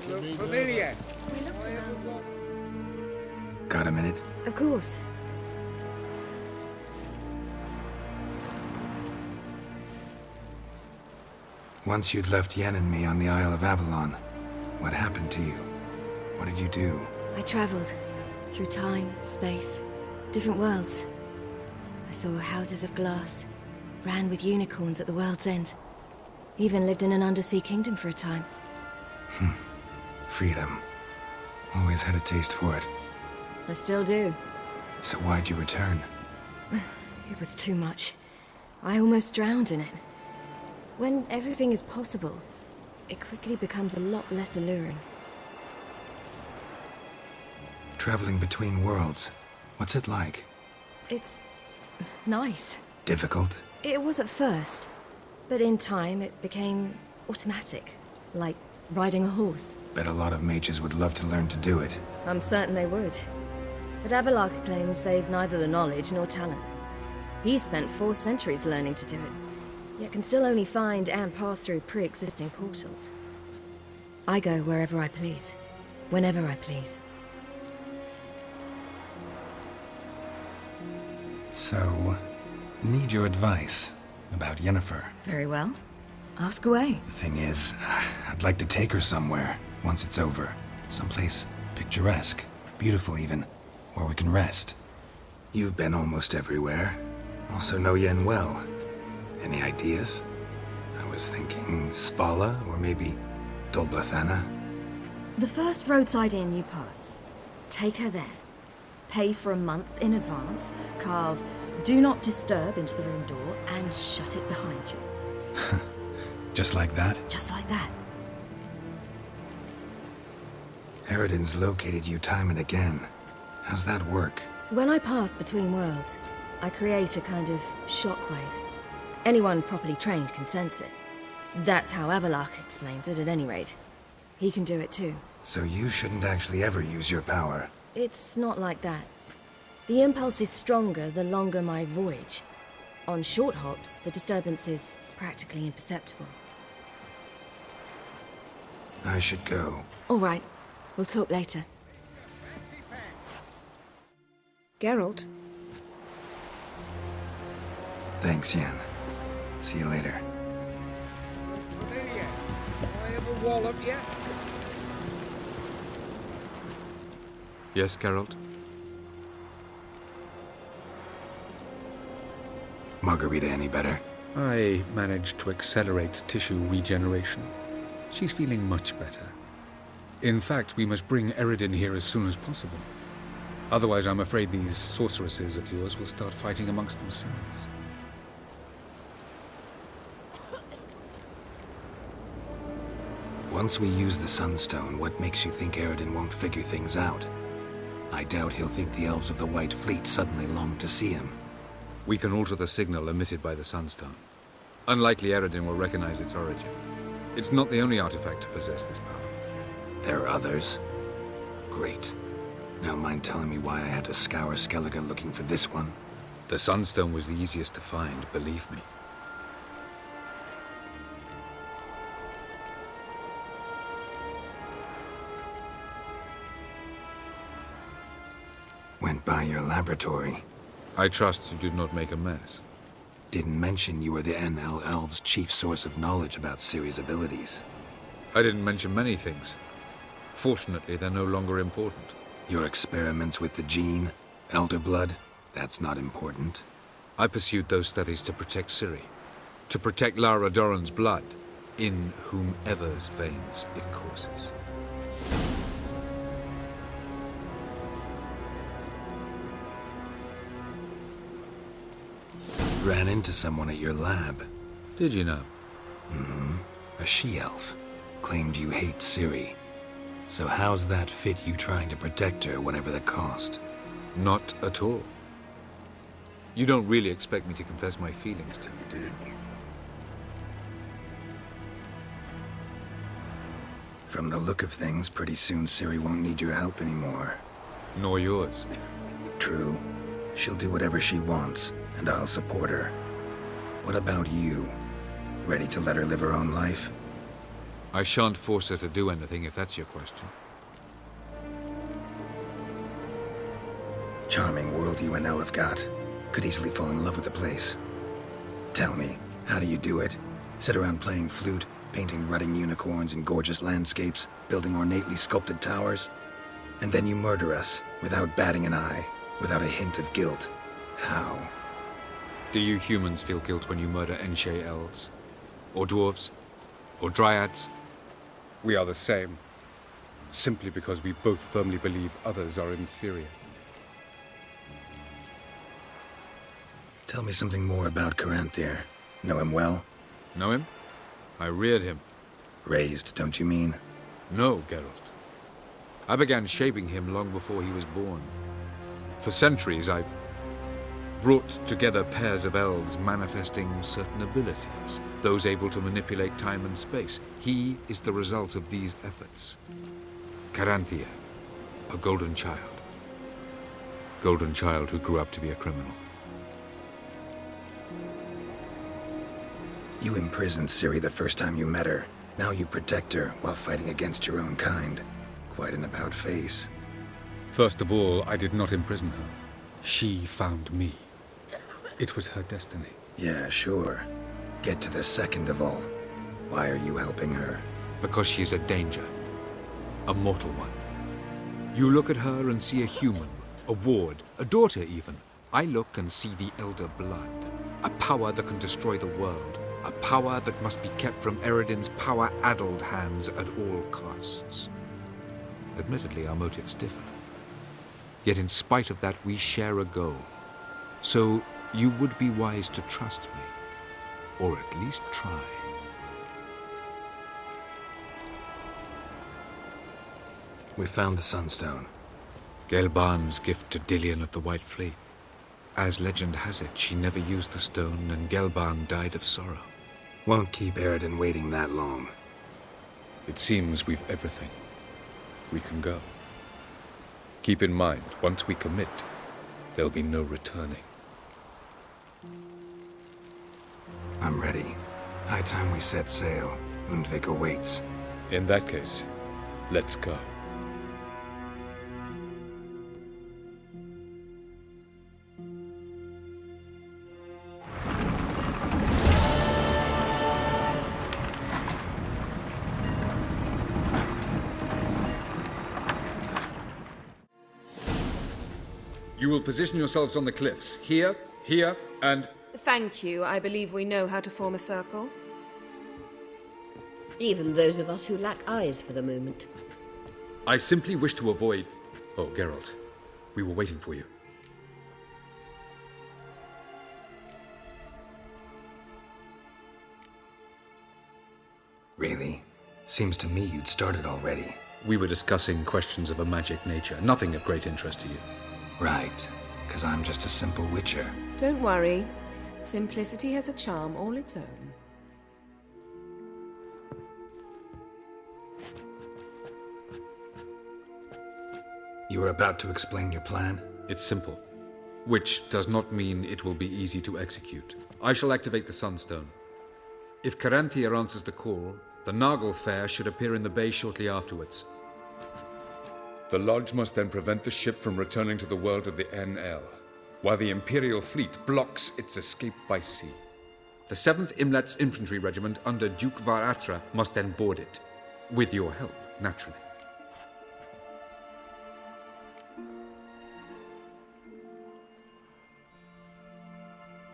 Look familiar. We looked around. Got a minute? Of course. Once you'd left Yen and me on the Isle of Avalon, what happened to you? What did you do? I traveled through time, space, different worlds. I saw houses of glass, ran with unicorns at the world's end. Even lived in an undersea kingdom for a time. Freedom. Always had a taste for it. I still do. So why'd you return? It was too much. I almost drowned in it. When everything is possible, it quickly becomes a lot less alluring. Traveling between worlds. What's it like? It's nice. Difficult? It was at first, but in time it became automatic, like riding a horse. Bet a lot of mages would love to learn to do it. I'm certain they would. But Avalok claims they've neither the knowledge nor talent. He spent 4 centuries learning to do it, yet can still only find and pass through pre-existing portals. I go wherever I please, whenever I please. So, need your advice about Yennefer. Very well. Ask away. The thing is, I'd like to take her somewhere, once it's over. Someplace picturesque, beautiful even, where we can rest. You've been almost everywhere. Also know Yen well. Any ideas? I was thinking Spala, or maybe Dolblathana. The first roadside inn you pass. Take her there. Pay for a month in advance, carve "Do Not Disturb" into the room door, and shut it behind you. Just like that? Just like that. Eridan's located you time and again. How's that work? When I pass between worlds, I create a kind of shockwave. Anyone properly trained can sense it. That's how Avalok explains it, at any rate. He can do it too. So you shouldn't actually ever use your power. It's not like that. The impulse is stronger the longer my voyage. On short hops, the disturbance is practically imperceptible. I should go. All right. We'll talk later. Geralt? Thanks, Yen. See you later. Familiar. I have a wall up yet? Yes, Geralt? Margarita any better? I managed to accelerate tissue regeneration. She's feeling much better. In fact, we must bring Eridan here as soon as possible. Otherwise, I'm afraid these sorceresses of yours will start fighting amongst themselves. Once we use the Sunstone, what makes you think Eridan won't figure things out? I doubt he'll think the elves of the White Fleet suddenly long to see him. We can alter the signal emitted by the Sunstone. Unlikely Eridan will recognize its origin. It's not the only artifact to possess this power. There are others? Great. Now mind telling me why I had to scour Skellige looking for this one? The Sunstone was the easiest to find, believe me. Went by your laboratory. I trust you did not make a mess. Didn't mention you were the NL Elves' chief source of knowledge about Ciri's abilities. I didn't mention many things. Fortunately, they're no longer important. Your experiments with the gene, Elder Blood, that's not important. I pursued those studies to protect Ciri. To protect Lara Doran's blood, in whomever's veins it courses. Ran into someone at your lab. Did you know? A she-elf. Claimed you hate Ciri. So how's that fit you trying to protect her, whatever the cost? Not at all. You don't really expect me to confess my feelings to you, do you? From the look of things, pretty soon Ciri won't need your help anymore. Nor yours. True. She'll do whatever she wants, and I'll support her. What about you? Ready to let her live her own life? I shan't force her to do anything, if that's your question. Charming world you and Elle have got. Could easily fall in love with the place. Tell me, how do you do it? Sit around playing flute, painting rutting unicorns in gorgeous landscapes, building ornately sculpted towers? And then you murder us, without batting an eye, without a hint of guilt. How? Do you humans feel guilt when you murder Enshe elves? Or dwarves? Or dryads? We are the same. Simply because we both firmly believe others are inferior. Tell me something more about Caranthir. Know him well? Know him? I reared him. Raised, don't you mean? No, Geralt. I began shaping him long before he was born. For centuries, I brought together pairs of elves manifesting certain abilities, those able to manipulate time and space. He is the result of these efforts. Caranthir, a golden child. Golden child who grew up to be a criminal. You imprisoned Ciri the first time you met her. Now you protect her while fighting against your own kind. Quite an about-face. First of all, I did not imprison her. She found me. It was her destiny. Yeah, sure. Get to the second of all. Why are you helping her? Because she is a danger. A mortal one. You look at her and see a human, a ward, a daughter even. I look and see the Elder Blood. A power that can destroy the world. A power that must be kept from Eredin's power-addled hands at all costs. Admittedly, our motives differ. Yet in spite of that, we share a goal. So, you would be wise to trust me. Or at least try. We found the Sunstone. Gelban's gift to Dillion of the White Fleet. As legend has it, she never used the stone, and Gelban died of sorrow. Won't keep Eredin waiting that long. It seems we've everything. We can go. Keep in mind, once we commit, there'll be no returning. I'm ready. High time we set sail. Undvik awaits. In that case, let's go. You will position yourselves on the cliffs. Here, here, and... Thank you. I believe we know how to form a circle. Even those of us who lack eyes for the moment. I simply wish to avoid... Oh, Geralt. We were waiting for you. Really? Seems to me you'd started already. We were discussing questions of a magic nature, nothing of great interest to you. Right. 'Cause I'm just a simple witcher. Don't worry. Simplicity has a charm all its own. You were about to explain your plan? It's simple. Which does not mean it will be easy to execute. I shall activate the Sunstone. If Caranthir answers the call, the Naglfar should appear in the bay shortly afterwards. The Lodge must then prevent the ship from returning to the world of the NL, while the Imperial fleet blocks its escape by sea. The 7th Imlet's Infantry Regiment under Duke Varatra must then board it. With your help, naturally.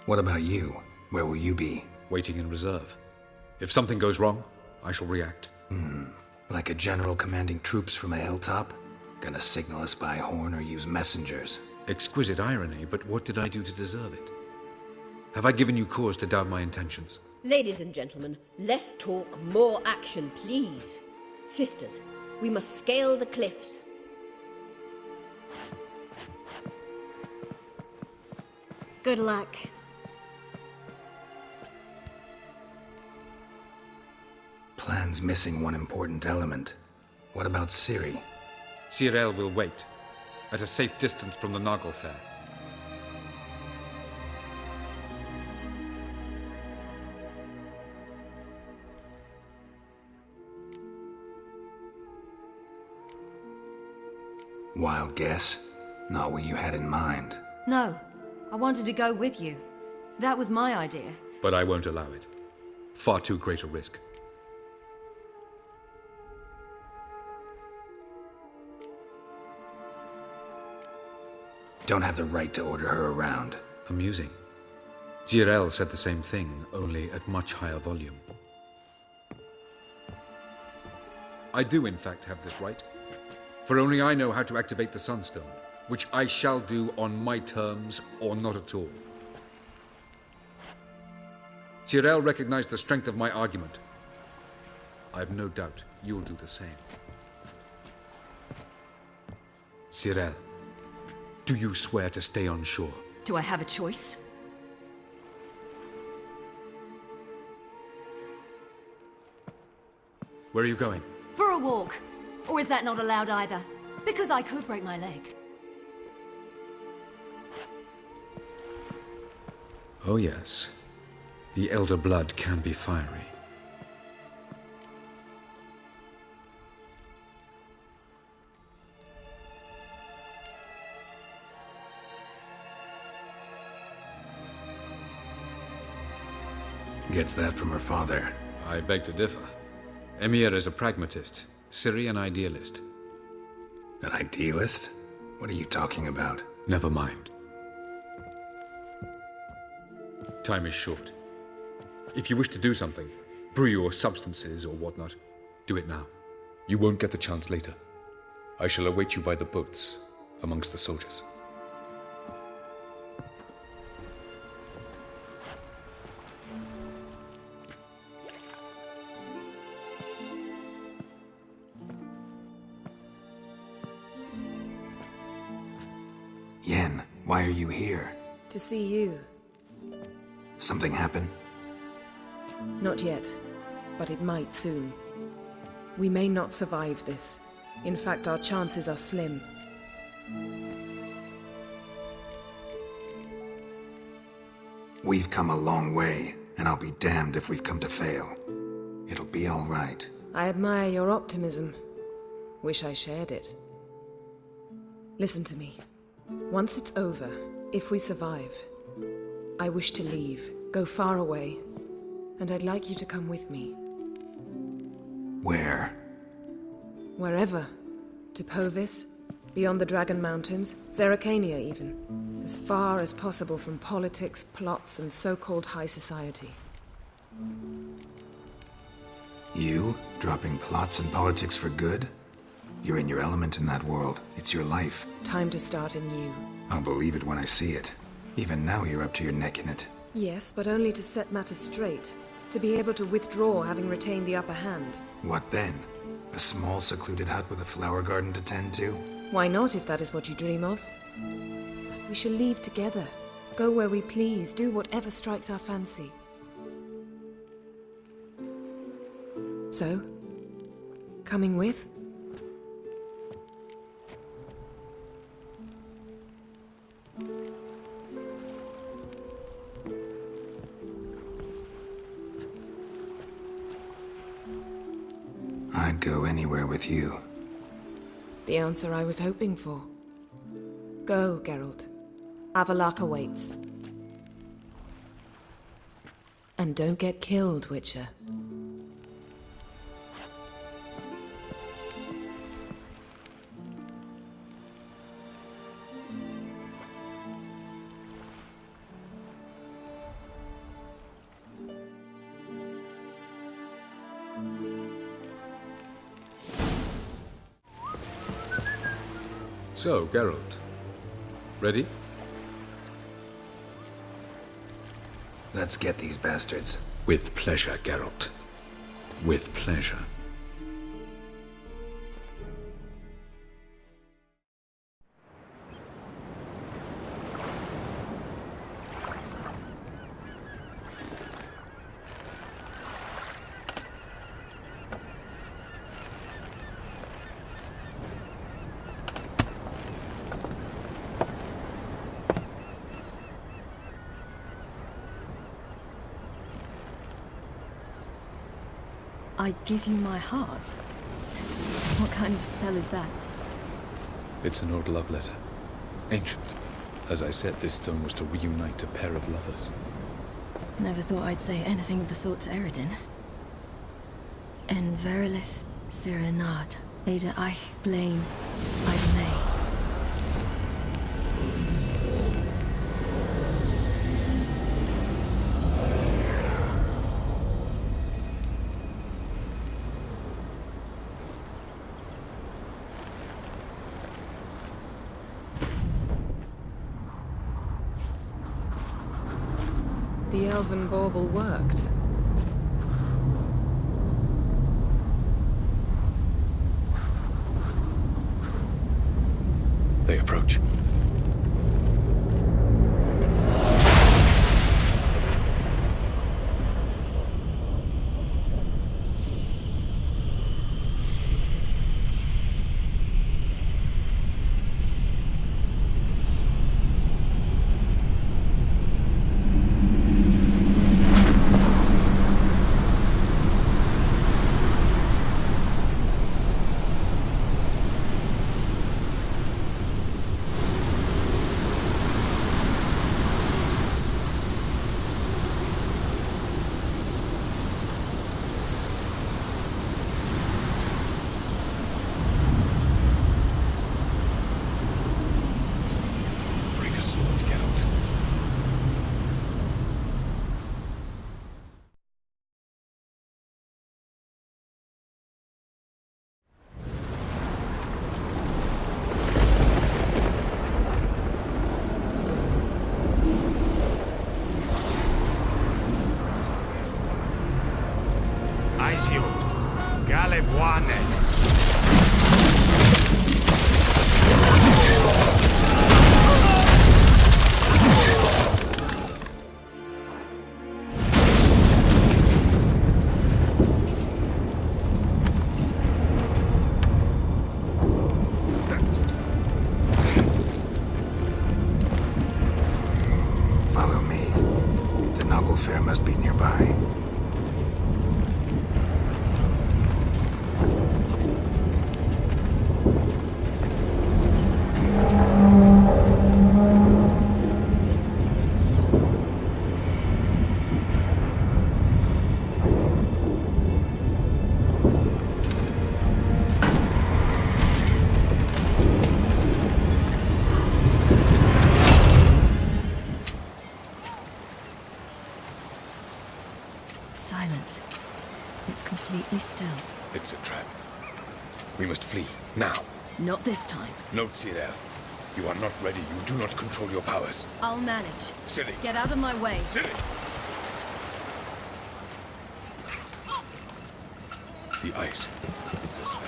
What about you? Where will you be? Waiting in reserve. If something goes wrong, I shall react. Like a general commanding troops from a hilltop? Gonna signal us by horn or use messengers? Exquisite irony, but what did I do to deserve it? Have I given you cause to doubt my intentions? Ladies and gentlemen, less talk, more action, please. Sisters, we must scale the cliffs. Good luck. Plan's missing one important element. What about Ciri? Cyril will wait, at a safe distance from the Naglfar. Wild guess? Not what you had in mind. No, I wanted to go with you. That was my idea. But I won't allow it. Far too great a risk. Don't have the right to order her around. Amusing. Jirel said the same thing, only at much higher volume. I do, in fact, have this right. For only I know how to activate the Sunstone, which I shall do on my terms or not at all. Jirel recognized the strength of my argument. I have no doubt you'll do the same. Jirel, do you swear to stay on shore? Do I have a choice? Where are you going? For a walk. Or is that not allowed either? Because I could break my leg. Oh yes. The elder blood can be fiery. Gets that from her father. I beg to differ. Emir is a pragmatist, Ciri an idealist. An idealist? What are you talking about? Never mind. Time is short. If you wish to do something, brew your substances or whatnot, do it now. You won't get the chance later. I shall await you by the boats, amongst the soldiers. Yen, why are you here? To see you. Something happen? Not yet, but it might soon. We may not survive this. In fact, our chances are slim. We've come a long way, and I'll be damned if we've come to fail. It'll be all right. I admire your optimism. Wish I shared it. Listen to me. Once it's over, if we survive, I wish to leave, go far away, and I'd like you to come with me. Where? Wherever. To Povis, beyond the Dragon Mountains, Zeracania even. As far as possible from politics, plots, and so-called high society. You? Dropping plots and politics for good? You're in your element in that world. It's your life. Time to start anew. I'll believe it when I see it. Even now you're up to your neck in it. Yes, but only to set matters straight. To be able to withdraw having retained the upper hand. What then? A small secluded hut with a flower garden to tend to? Why not, if that is what you dream of? We shall leave together. Go where we please, do whatever strikes our fancy. So, coming with? I'd go anywhere with you. The answer I was hoping for. Go, Geralt. Avalok awaits. And don't get killed, Witcher. So, Geralt. Ready? Let's get these bastards. With pleasure, Geralt. With pleasure. I give you my heart? What kind of spell is that? It's an old love letter. Ancient. As I said, this stone was to reunite a pair of lovers. Never thought I'd say anything of the sort to Eredin. En verilith serenad, Ada eich blame, Ida May. The elven bauble worked. They approach. Aizio, Galevuane. Follow me. The Noggle Fair must be nearby. Silence. It's completely still. It's a trap. We must flee, now. Not this time. Note, Cyril. You are not ready. You do not control your powers. I'll manage. Silly. Get out of my way. Silly! The ice. It's a spell.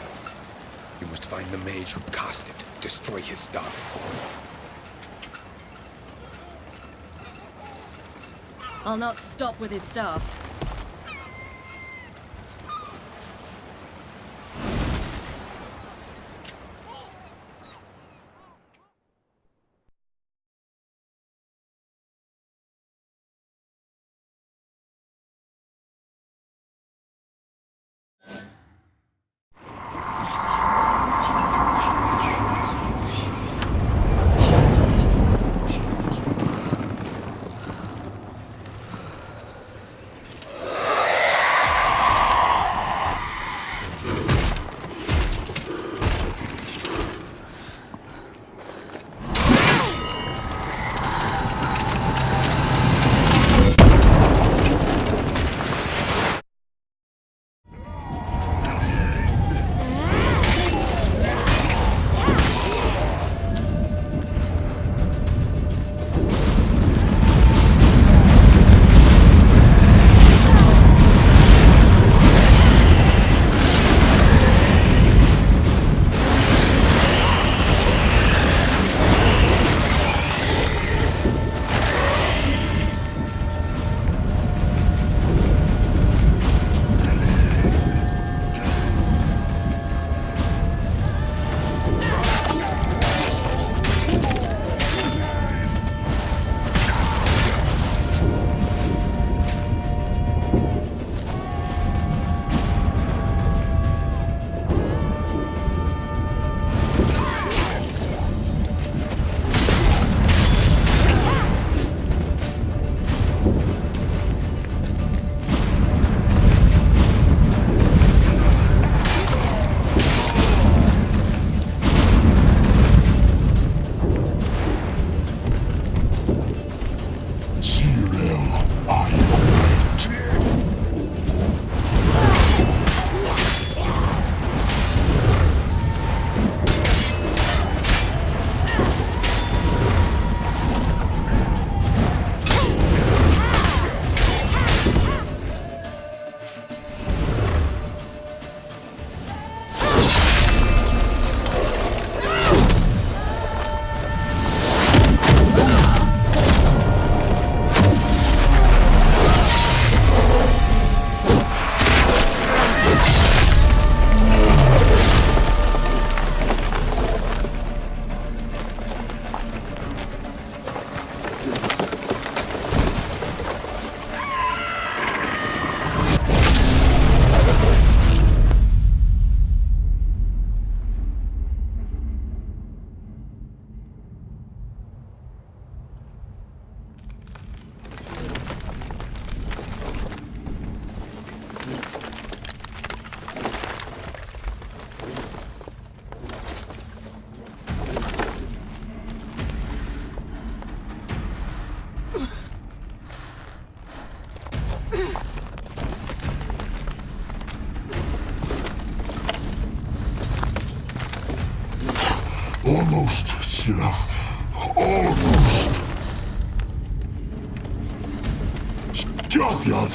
You must find the mage who cast it. Destroy his staff. I'll not stop with his staff. Almost, Sirach. Almost. Stjotjad!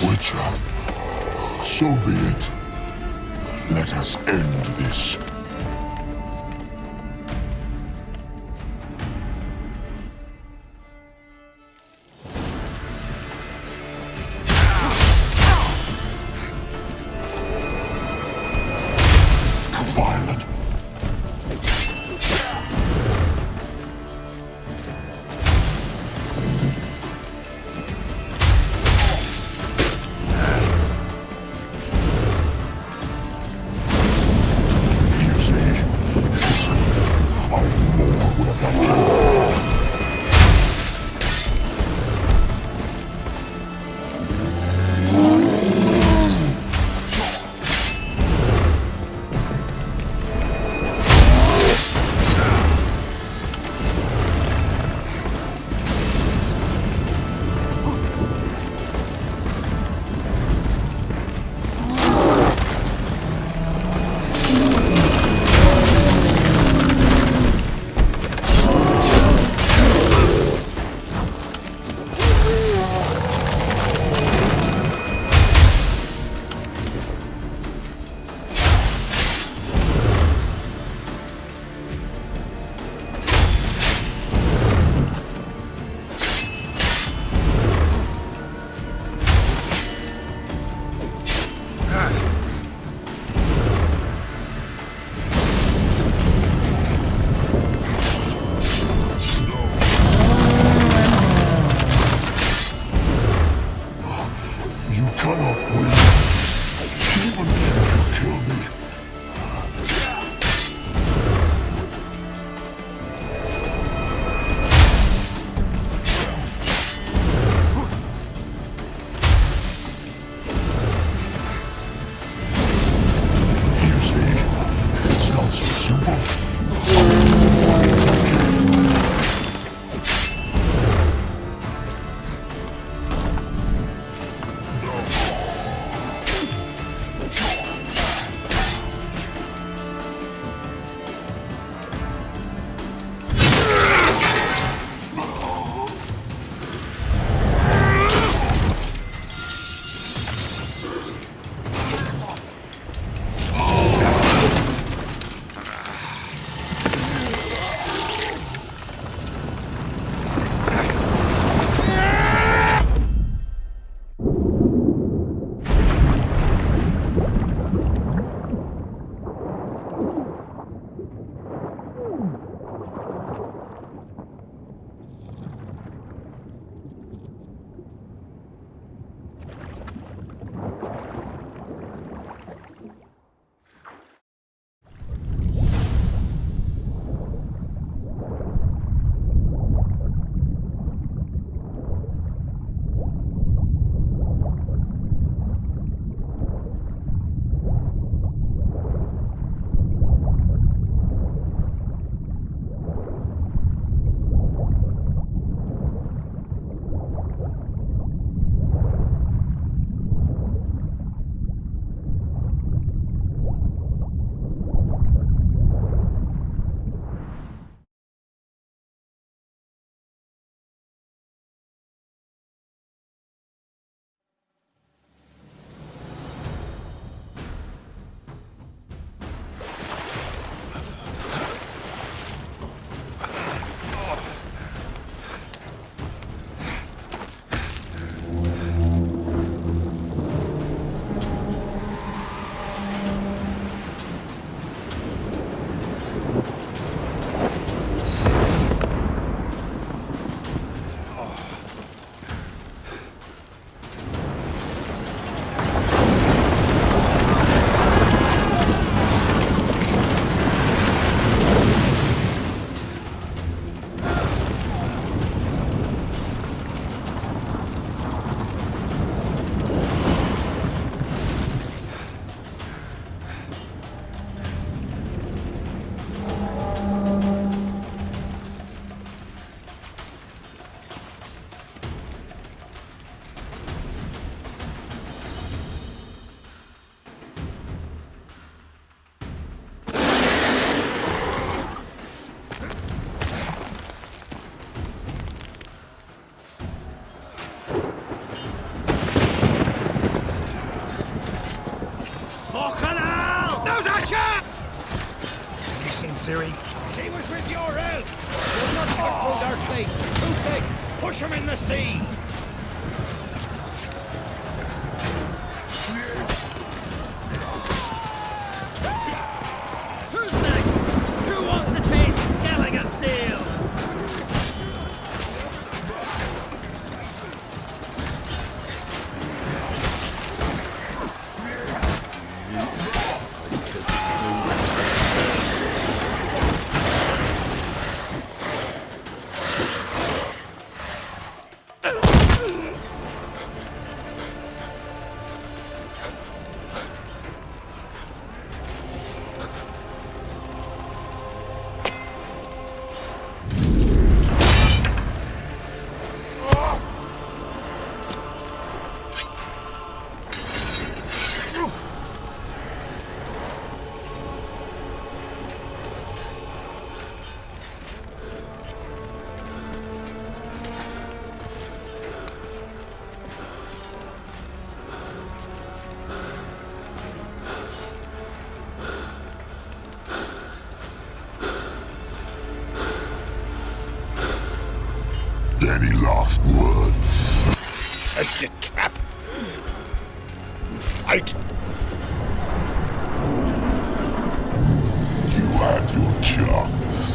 Witcher, so be it. Let us end this. Violent. Have you seen Ciri? She was with your help. You're not hurtful, their fate. Too big. Push him in the sea. Who's next? Who wants to taste Skellinger Steel? Any last words? Set the trap. Fight. You had your chance.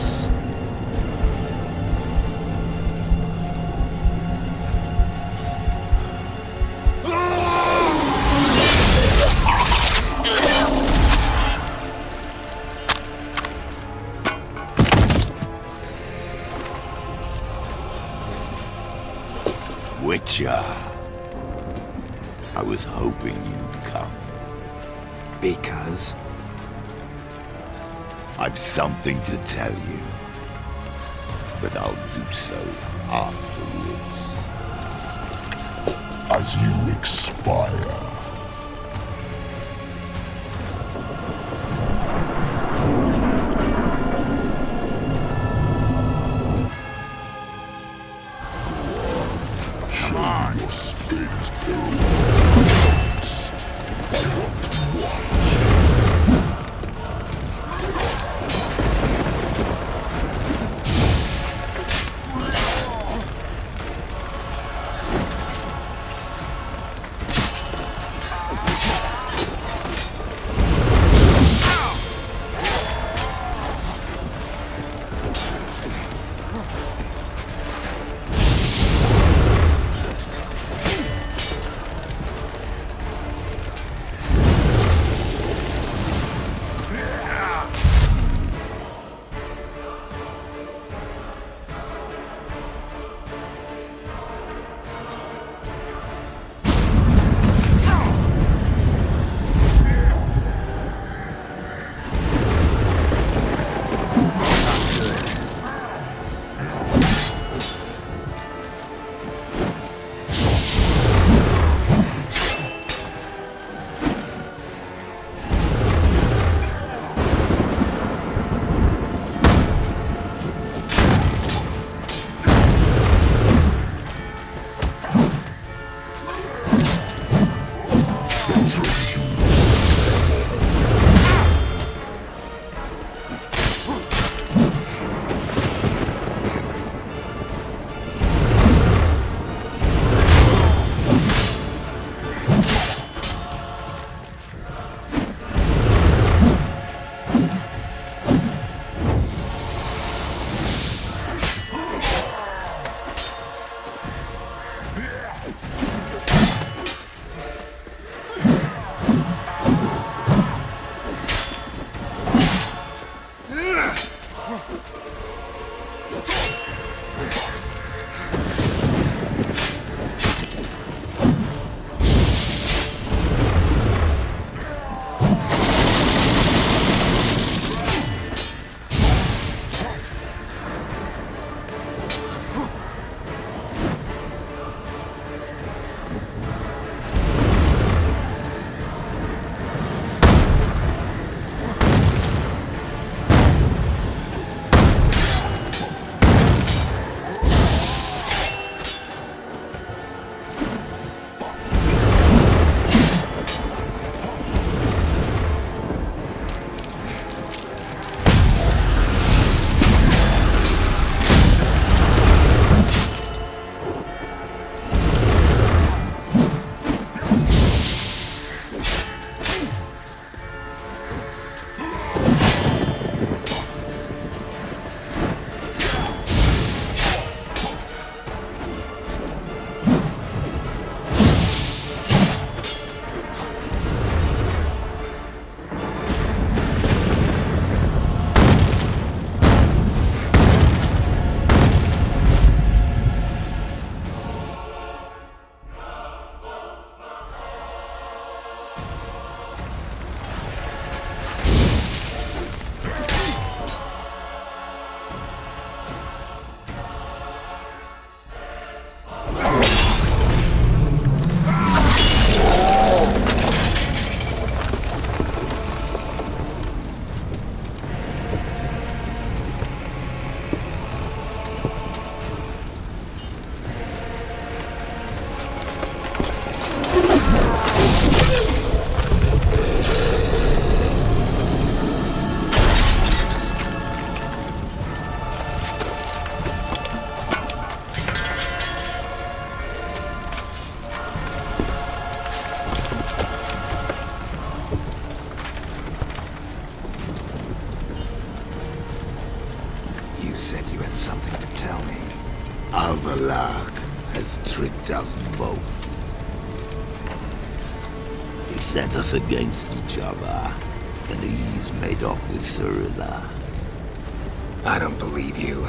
Witcher. I was hoping you'd come. Because? I've something to tell you. But I'll do so afterwards. As you expire. Your space luck has tricked us both. He set us against each other, and he's made off with Cyrilla. I don't believe you.